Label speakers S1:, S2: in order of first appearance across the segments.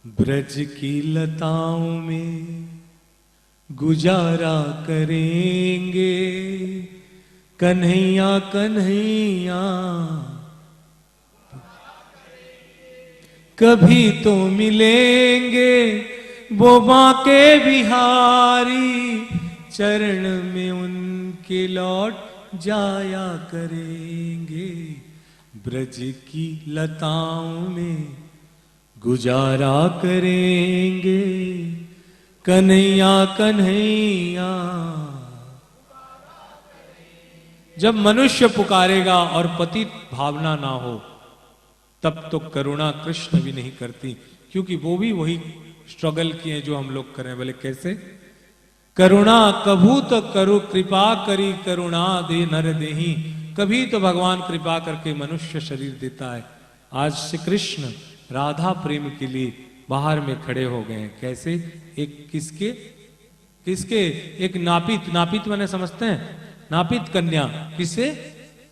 S1: ब्रज की लताओं में गुजारा करेंगे, कन्हैया कन्हैया कभी तो मिलेंगे वो बांके बिहारी, चरण में उनके लौट जाया करेंगे। ब्रज की लताओं में गुजारा करेंगे, कन्हैया कन्हैया। जब मनुष्य पुकारेगा और पतित भावना ना हो, तब तो करुणा कृष्ण भी नहीं करती, क्योंकि वो भी वही स्ट्रगल किए जो हम लोग करें। बोले कैसे? करुणा कभू तो करो कृपा करी, करुणा दे नर देही। कभी तो भगवान कृपा करके मनुष्य शरीर देता है। आज श्री कृष्ण राधा प्रेम के लिए बाहर में खड़े हो गए हैं। कैसे? एक किसके किसके एक नापित, नापित मैंने समझते हैं, नापित कन्या। किसे?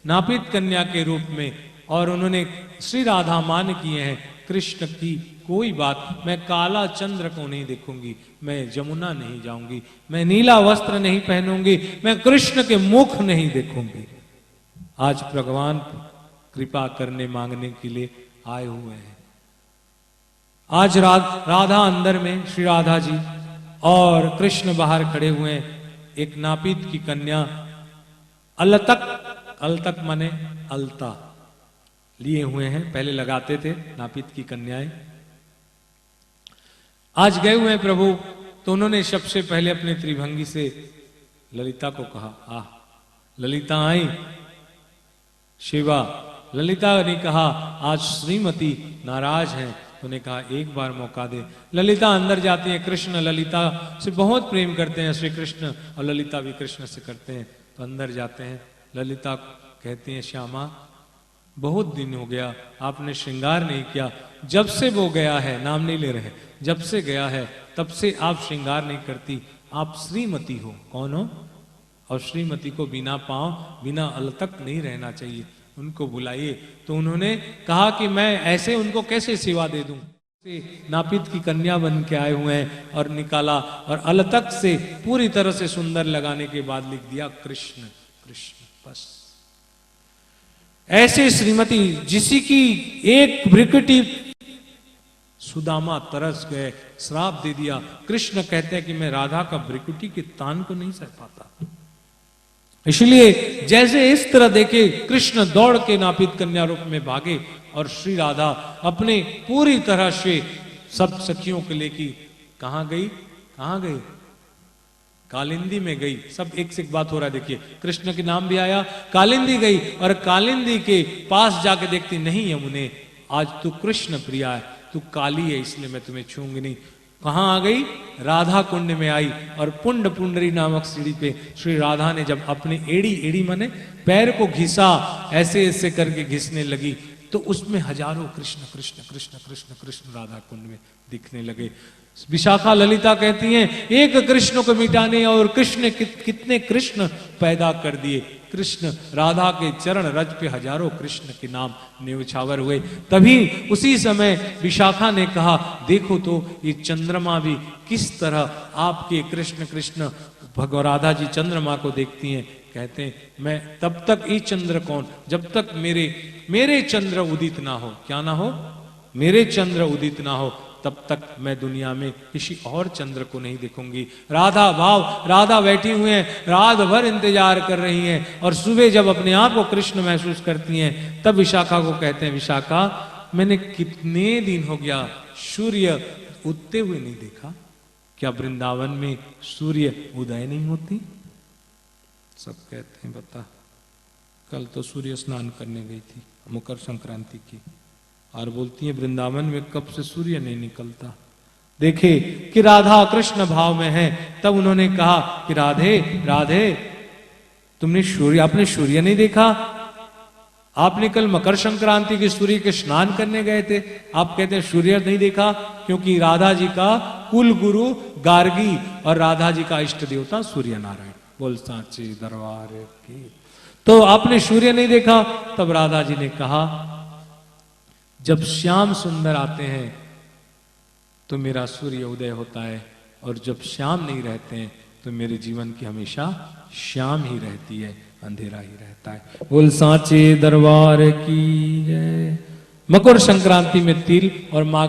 S1: नापित कन्या के रूप में। और उन्होंने श्री राधा मान किए हैं कृष्ण की कोई बात, मैं काला चंद्र को नहीं देखूंगी, मैं जमुना नहीं जाऊंगी, मैं नीला वस्त्र नहीं पहनूंगी, मैं कृष्ण के मुख नहीं देखूंगी। आज भगवान कृपा करने मांगने के लिए आए हुए हैं। आज राधा अंदर में, श्री राधा जी, और कृष्ण बाहर खड़े हुए हैं। एक नापित की कन्या अलतक, अलतक माने अलता, लिए हुए हैं। पहले लगाते थे नापित की कन्याएं। आज गए हुए हैं प्रभु, तो उन्होंने सबसे पहले अपने त्रिभंगी से ललिता को कहा, आह ललिता आई। शिवा, ललिता ने कहा आज श्रीमती नाराज हैं, उन्होंने कहा एक बार मौका दे। ललिता अंदर जाती है। कृष्ण ललिता से बहुत प्रेम करते हैं, श्री कृष्ण, और ललिता भी कृष्ण से करते हैं। तो अंदर जाते हैं। ललिता कहती हैं श्यामा, बहुत दिन हो गया आपने श्रृंगार नहीं किया। जब से वो गया है, नाम नहीं ले रहे, जब से गया है तब से आप श्रृंगार नहीं करती। आप श्रीमती हो। कौन हो? और श्रीमती को बिना पांव, बिना अलतक नहीं रहना चाहिए, उनको बुलाइए। तो उन्होंने कहा कि मैं ऐसे उनको कैसे सेवा दे दूं। नापित की कन्या बन के आए हुए हैं, और निकाला, और अलतक से पूरी तरह से सुंदर लगाने के बाद लिख दिया कृष्ण कृष्ण। बस ऐसे श्रीमती जिसी की एक भ्रिकुटी सुदामा तरस गए, श्राप दे दिया। कृष्ण कहते हैं कि मैं राधा का भ्रिकुटी के तान को नहीं सह पाता। इसलिए जैसे इस तरह देखे कृष्ण दौड़ के नापित कन्या रूप में भागे, और श्री राधा अपने पूरी तरह से सब सखियों को लेके कहां गई? कहां गई? कालिंदी में गई। सब एक से एक बात हो रहा है। देखिए कृष्ण के नाम भी आया। कालिंदी गई, और कालिंदी के पास जाके देखती, नहीं यमुने, आज तू कृष्ण प्रिया है, तू काली है, इसलिए मैं तुम्हें छूंगी नहीं। कहां आ गई? राधा कुंड में आई। और पुंड पुंडरी नामक सीढ़ी पे श्री राधा ने जब अपने एड़ी, एड़ी माने पैर को घिसा, ऐसे ऐसे करके घिसने लगी, तो उसमें हजारों कृष्ण कृष्ण कृष्ण कृष्ण कृष्ण राधा कुंड में दिखने लगे। विशाखा ललिता कहती हैं, एक कृष्ण को मिटाने और कृष्ण कितने कृष्ण पैदा कर दिए। कृष्ण राधा के चरण रज पे हजारों कृष्ण के नाम न्यौछावर हुए। तभी उसी समय विशाखा ने कहा, देखो तो ये चंद्रमा भी किस तरह आपके कृष्ण कृष्ण। भगवान राधा जी चंद्रमा को देखती हैं, कहते हैं मैं तब तक ये चंद्र कौन, जब तक मेरे चंद्र उदित ना हो। क्या ना हो? मेरे चंद्र उदित ना हो, तब तक मैं दुनिया में किसी और चंद्र को नहीं देखूंगी। राधा भाव, राधा बैठी हुई हैं, रात भर इंतजार कर रही हैं, और सुबह जब अपने आप को कृष्ण महसूस करती हैं, तब विशाखा को कहते हैं, विशाखा मैंने कितने दिन हो गया सूर्य उगते हुए नहीं देखा। क्या वृंदावन में सूर्य उदय नहीं होती? सब कहते हैं बता, कल तो सूर्य स्नान करने गई थी मकर संक्रांति की, और बोलती है वृंदावन में कब से सूर्य नहीं निकलता। देखे कि राधा कृष्ण भाव में है। तब उन्होंने कहा कि राधे राधे, आपने सूर्य नहीं देखा? आपने कल मकर संक्रांति के सूर्य के स्नान करने गए थे, आप कहते हैं सूर्य नहीं देखा? क्योंकि राधा जी का कुल गुरु गार्गी, और राधा जी का इष्ट देवता सूर्य नारायण। बोल सांचे दरबार की। तो आपने सूर्य नहीं देखा? तब राधा जी ने कहा, जब श्याम सुंदर आते हैं तो मेरा सूर्य उदय होता है, और जब शाम नहीं रहते हैं तो मेरे जीवन की हमेशा शाम ही रहती है, अंधेरा ही रहता है। बोल सांचे दरबार की जय। मकर संक्रांति में तिल और माघ